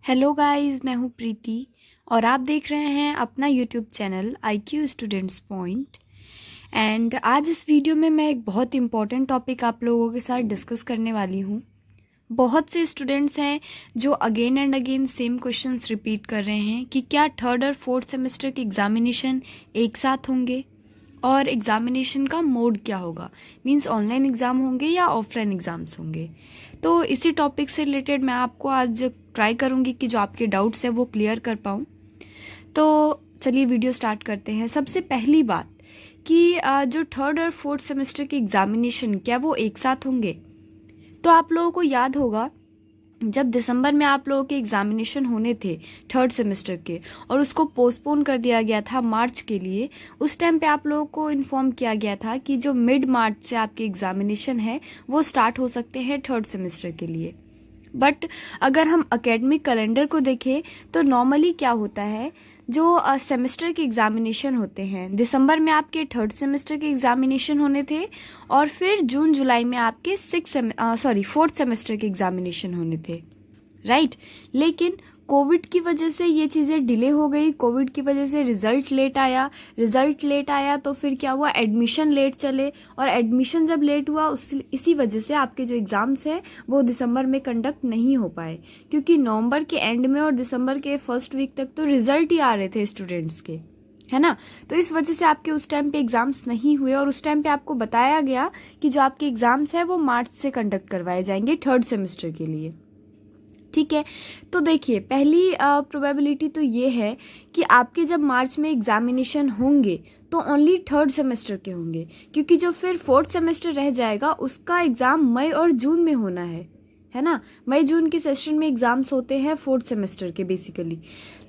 Hello guys, मैं हूँ प्रीति और आप देख रहे हैं अपना YouTube channel IQ students point. And आज इस वीडियो में मैं एक बहुत इम्पॉर्टेंट टॉपिक आप लोगों के साथ डिस्कस करने वाली हूँ। बहुत से स्टूडेंट्स हैं जो again and again same questions repeat कर रहे हैं कि क्या थर्ड और फोर्थ सेमेस्टर के एग्जामिनेशन एक साथ होंगे और एग्जामिनेशन का मोड क्या होगा, मींस ऑनलाइन एग्ज़ाम होंगे या ऑफलाइन एग्ज़ाम्स होंगे। तो इसी टॉपिक से रिलेटेड मैं आपको आज ट्राई करूंगी कि जो आपके डाउट्स हैं वो क्लियर कर पाऊँ। तो चलिए वीडियो स्टार्ट करते हैं। सबसे पहली बात कि जो थर्ड और फोर्थ सेमेस्टर के एग्जामिनेशन क्या वो एक साथ होंगे। तो आप लोगों को याद होगा जब दिसंबर में आप लोगों के एग्जामिनेशन होने थे थर्ड सेमेस्टर के और उसको पोस्टपोन कर दिया गया था मार्च के लिए, उस टाइम पे आप लोगों को इन्फॉर्म किया गया था कि जो मिड मार्च से आपके एग्जामिनेशन है वो स्टार्ट हो सकते हैं थर्ड सेमेस्टर के लिए। बट अगर हम एकेडमिक कैलेंडर को देखें तो नॉर्मली क्या होता है, जो सेमेस्टर के एग्जामिनेशन होते हैं दिसंबर में आपके थर्ड सेमेस्टर के एग्जामिनेशन होने थे और फिर जून जुलाई में आपके फोर्थ सेमेस्टर के एग्जामिनेशन होने थे, राइट। लेकिन कोविड की वजह से ये चीज़ें डिले हो गई। कोविड की वजह से रिजल्ट लेट आया तो फिर क्या हुआ, एडमिशन लेट चले और एडमिशन जब लेट हुआ इसी वजह से आपके जो एग्ज़ाम्स हैं वो दिसंबर में कंडक्ट नहीं हो पाए, क्योंकि नवंबर के एंड में और दिसंबर के फर्स्ट वीक तक तो रिजल्ट ही आ रहे थे स्टूडेंट्स के, है ना। तो इस वजह से आपके उस टाइम पे एग्जाम्स नहीं हुए और उस टाइम पे आपको बताया गया कि जो आपके एग्जाम्स हैं वो मार्च से कंडक्ट करवाए जाएंगे थर्ड सेमेस्टर के लिए, ठीक है। तो देखिए, पहली प्रोबेबिलिटी तो ये है कि आपके जब मार्च में एग्जामिनेशन होंगे तो ओनली थर्ड सेमेस्टर के होंगे, क्योंकि जो फिर फोर्थ सेमेस्टर रह जाएगा उसका एग्ज़ाम मई और जून में होना है ना। मई जून के सेशन में एग्जाम्स होते हैं फोर्थ सेमेस्टर के बेसिकली।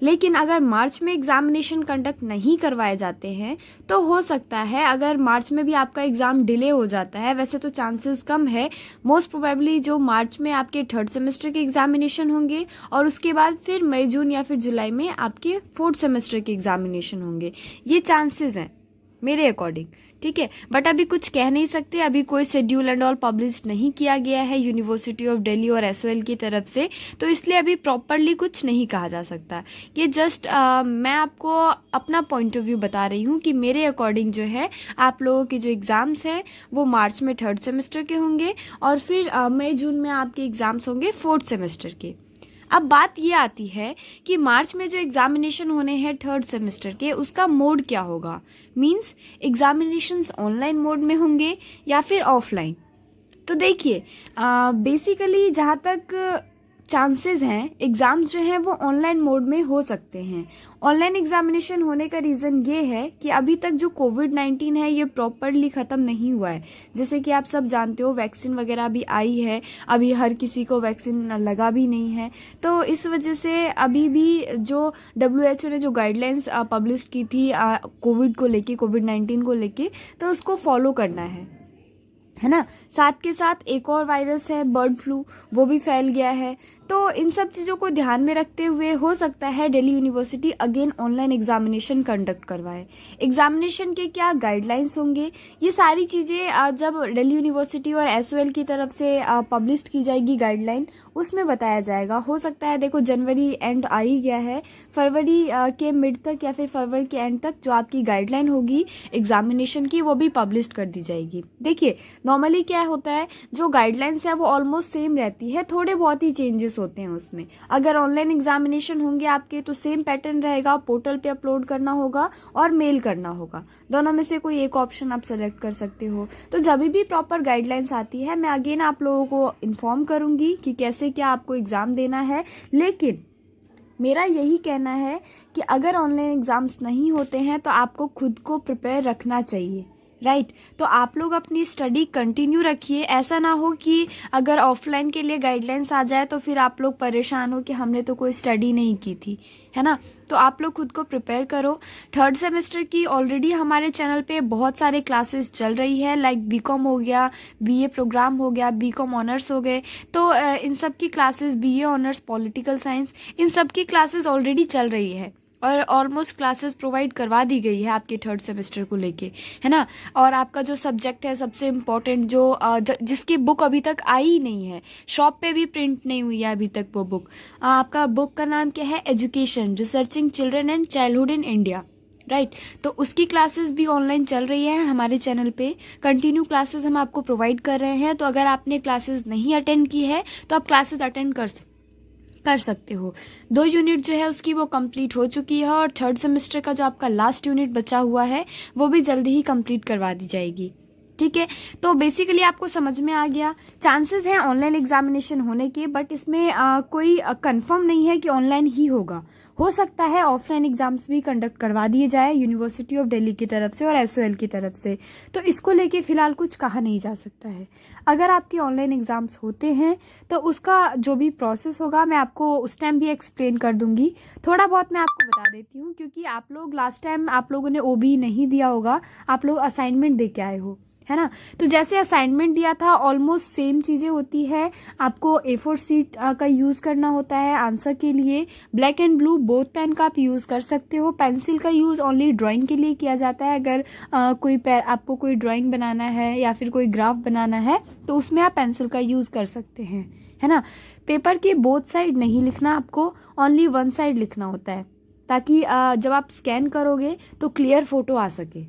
लेकिन अगर मार्च में एग्जामिनेशन कंडक्ट नहीं करवाए जाते हैं तो हो सकता है अगर मार्च में भी आपका एग्ज़ाम डिले हो जाता है, वैसे तो चांसेस कम है, मोस्ट प्रोबेबली जो मार्च में आपके थर्ड सेमेस्टर के एग्जामिनेशन होंगे और उसके बाद फिर मई जून या फिर जुलाई में आपके फोर्थ सेमेस्टर के एग्जामिनेशन होंगे, ये चांसेस हैं मेरे अकॉर्डिंग, ठीक है। बट अभी कुछ कह नहीं सकते, अभी कोई शेड्यूल एंड ऑल पब्लिश नहीं किया गया है यूनिवर्सिटी ऑफ दिल्ली और SOL की तरफ से, तो इसलिए अभी प्रॉपरली कुछ नहीं कहा जा सकता। ये जस्ट मैं आपको अपना पॉइंट ऑफ व्यू बता रही हूँ कि मेरे अकॉर्डिंग जो है आप लोगों के जो एग्ज़ाम्स हैं वो मार्च में थर्ड सेमेस्टर के होंगे और फिर मई जून में आपके एग्ज़ाम्स होंगे फोर्थ सेमेस्टर के। अब बात ये आती है कि मार्च में जो एग्जामिनेशन होने हैं थर्ड सेमेस्टर के उसका मोड क्या होगा, मींस एग्जामिनेशंस ऑनलाइन मोड में होंगे या फिर ऑफलाइन। तो देखिए, बेसिकली जहाँ तक चांसेस हैं एग्ज़ाम्स जो हैं वो ऑनलाइन मोड में हो सकते हैं। ऑनलाइन एग्जामिनेशन होने का रीज़न ये है कि अभी तक जो कोविड-19 है ये प्रॉपरली ख़त्म नहीं हुआ है। जैसे कि आप सब जानते हो वैक्सीन वगैरह भी आई है, अभी हर किसी को वैक्सीन लगा भी नहीं है। तो इस वजह से अभी भी जो WHO ने जो गाइडलाइंस पब्लिश की थी कोविड को लेके, कोविड-19 को लेके, तो उसको फॉलो करना है ना। साथ के साथ एक और वायरस है बर्ड फ्लू, वो भी फैल गया है। तो इन सब चीज़ों को ध्यान में रखते हुए हो सकता है Delhi university again online examination conduct करवाए। एग्जामिनेशन के क्या गाइडलाइंस होंगे, ये सारी चीज़ें जब दिल्ली यूनिवर्सिटी और SOL की तरफ से पब्लिश की जाएगी गाइडलाइन, उसमें बताया जाएगा। हो सकता है, देखो जनवरी एंड आ ही गया है, फरवरी के मिड तक या फिर फरवरी के एंड तक जो आपकी गाइडलाइन होगी एग्जामिनेशन की वो भी पब्लिश कर दी जाएगी। देखिए, नॉर्मली क्या होता है, जो गाइडलाइंस है वो ऑलमोस्ट सेम रहती है, थोड़े बहुत ही चेंजेस होते हैं उसमें। अगर ऑनलाइन एग्जामिनेशन होंगे आपके तो सेम पैटर्न रहेगा, पोर्टल पे अपलोड करना होगा और मेल करना होगा, दोनों में से कोई एक ऑप्शन आप सेलेक्ट कर सकते हो। तो जब भी प्रॉपर गाइडलाइंस आती है मैं अगेन आप लोगों को इन्फॉर्म करूंगी कि कैसे क्या आपको एग्जाम देना है। लेकिन मेरा यही कहना है कि अगर ऑनलाइन एग्जाम्स नहीं होते हैं तो आपको खुद को प्रिपेयर रखना चाहिए, राइट। तो आप लोग अपनी स्टडी कंटिन्यू रखिए। ऐसा ना हो कि अगर ऑफलाइन के लिए गाइडलाइंस आ जाए तो फिर आप लोग परेशान हो कि हमने तो कोई स्टडी नहीं की थी, है ना। तो आप लोग खुद को प्रिपेयर करो। थर्ड सेमेस्टर की ऑलरेडी हमारे चैनल पे बहुत सारे क्लासेस चल रही है, लाइक BCom हो गया, BA प्रोग्राम हो गया, BCom ऑनर्स हो गए। तो इन सब की classes, BA honours, political science, इन सब की क्लासेस ऑलरेडी चल रही है और ऑलमोस्ट क्लासेस प्रोवाइड करवा दी गई है आपके थर्ड सेमेस्टर को लेके, है ना। और आपका जो सब्जेक्ट है सबसे इम्पोर्टेंट जो जिसकी बुक अभी तक आई ही नहीं है, शॉप पे भी प्रिंट नहीं हुई है अभी तक वो बुक, आपका बुक का नाम क्या है, education researching children and childhood in India, right. तो उसकी क्लासेस भी ऑनलाइन चल रही है हमारे चैनल पे, कंटिन्यू क्लासेस हम आपको प्रोवाइड कर रहे हैं। तो अगर आपने क्लासेस नहीं अटेंड की है तो आप क्लासेस अटेंड कर सकते हो। 2 यूनिट जो है उसकी वो कंप्लीट हो चुकी है और थर्ड सेमेस्टर का जो आपका लास्ट यूनिट बचा हुआ है वो भी जल्दी ही कंप्लीट करवा दी जाएगी, ठीक है। तो बेसिकली आपको समझ में आ गया, चांसेस हैं ऑनलाइन एग्जामिनेशन होने के, बट इसमें कोई कंफर्म नहीं है कि ऑनलाइन ही होगा। हो सकता है ऑफलाइन एग्जाम्स भी कंडक्ट करवा दिए जाए यूनिवर्सिटी ऑफ दिल्ली की तरफ से और एसओएल की तरफ से, तो इसको लेके फिलहाल कुछ कहा नहीं जा सकता है। अगर आपके ऑनलाइन एग्जाम्स होते हैं तो उसका जो भी प्रोसेस होगा मैं आपको उस टाइम भी एक्सप्लेन कर दूंगी। थोड़ा बहुत मैं आपको बता देती हूँ, क्योंकि आप लोग लास्ट टाइम आप लोगों ने ओबी नहीं दिया होगा, आप लोग असाइनमेंट दे के आए हो, है ना। तो जैसे असाइनमेंट दिया था ऑलमोस्ट सेम चीज़ें होती है। आपको A4 शीट का यूज़ करना होता है आंसर के लिए। Black and blue both pen का आप यूज़ कर सकते हो। पेंसिल का यूज़ ओनली ड्राइंग के लिए किया जाता है। अगर आपको कोई ड्राइंग बनाना है या फिर कोई ग्राफ बनाना है तो उसमें आप पेंसिल का यूज़ कर सकते हैं, है ना। पेपर की बोथ साइड नहीं लिखना, आपको ओनली वन साइड लिखना होता है, ताकि जब आप स्कैन करोगे तो क्लियर फोटो आ सके।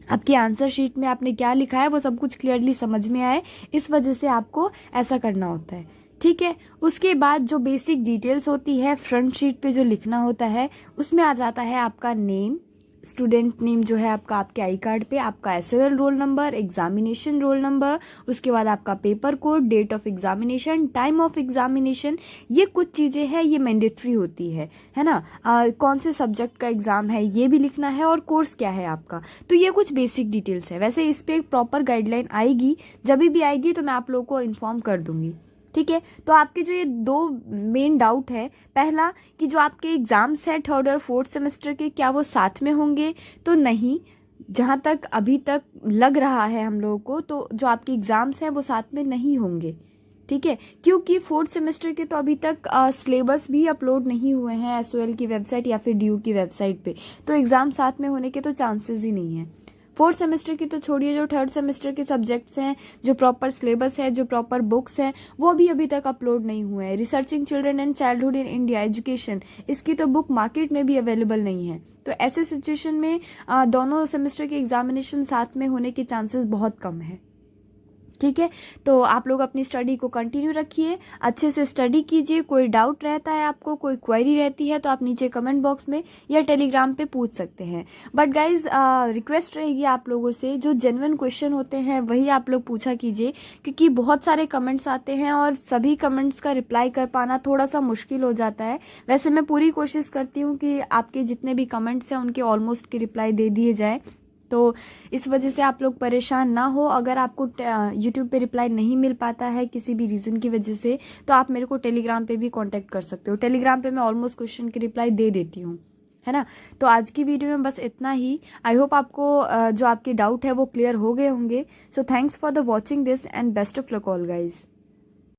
आपकी आंसर शीट में आपने क्या लिखा है वो सब कुछ क्लियरली समझ में आए, इस वजह से आपको ऐसा करना होता है, ठीक है। उसके बाद जो बेसिक डिटेल्स होती है फ्रंट शीट पे जो लिखना होता है उसमें आ जाता है आपका नेम, स्टूडेंट नेम जो है आपका आपके आई कार्ड पे, आपका SL roll number, examination roll number, उसके बाद आपका paper code, date of examination, time of examination. ये कुछ चीज़ें हैं, ये मैंडेटरी होती है ना। कौन से सब्जेक्ट का एग्ज़ाम है ये भी लिखना है और कोर्स क्या है आपका। तो ये कुछ बेसिक डिटेल्स है। वैसे इस पर एक प्रॉपर गाइडलाइन आएगी, जब भी आएगी तो मैं आप लोगों को इन्फॉर्म कर दूंगी, ठीक है। तो आपके जो ये 2 मेन डाउट है, पहला कि जो आपके एग्जाम्स है थर्ड और फोर्थ सेमेस्टर के क्या वो साथ में होंगे, तो नहीं, जहाँ तक अभी तक लग रहा है हम लोगों को तो जो आपके एग्जाम्स हैं वो साथ में नहीं होंगे, ठीक है। क्योंकि फोर्थ सेमेस्टर के तो अभी तक सिलेबस भी अपलोड नहीं हुए हैं एसओएल की वेबसाइट या फिर ड्यू की वेबसाइट पे, तो एग्ज़ाम साथ में होने के तो चांसेस ही नहीं है। फोर्थ सेमेस्टर की तो छोड़िए, जो थर्ड सेमेस्टर के सब्जेक्ट्स हैं, जो प्रॉपर सिलेबस है, जो प्रॉपर बुक्स हैं, वो भी अभी तक अपलोड नहीं हुए हैं। Researching children and childhood in India education, इसकी तो बुक मार्केट में भी अवेलेबल नहीं है। तो ऐसे सिचुएशन में दोनों सेमेस्टर के एग्जामिनेशन साथ में होने के चांसेस बहुत कम है, ठीक है। तो आप लोग अपनी स्टडी को कंटिन्यू रखिए, अच्छे से स्टडी कीजिए। कोई डाउट रहता है आपको, कोई क्वेरी रहती है तो आप नीचे कमेंट बॉक्स में या टेलीग्राम पे पूछ सकते हैं। बट गाइज रिक्वेस्ट रहेगी आप लोगों से, जो जेन्युइन क्वेश्चन होते हैं वही आप लोग पूछा कीजिए, क्योंकि बहुत सारे कमेंट्स आते हैं और सभी कमेंट्स का रिप्लाई कर पाना थोड़ा सा मुश्किल हो जाता है। वैसे मैं पूरी कोशिश करती हूँ कि आपके जितने भी कमेंट्स हैं उनके ऑलमोस्ट के रिप्लाई दे दिए जाए, तो इस वजह से आप लोग परेशान ना हो। अगर आपको यूट्यूब पे रिप्लाई नहीं मिल पाता है किसी भी रीज़न की वजह से, तो आप मेरे को टेलीग्राम पे भी कांटेक्ट कर सकते हो। टेलीग्राम पे मैं ऑलमोस्ट क्वेश्चन की रिप्लाई दे देती हूँ, है ना। तो आज की वीडियो में बस इतना ही। आई होप आपको जो आपके डाउट है वो क्लियर हो गए होंगे। So thanks for the watching this and best of luck all guys.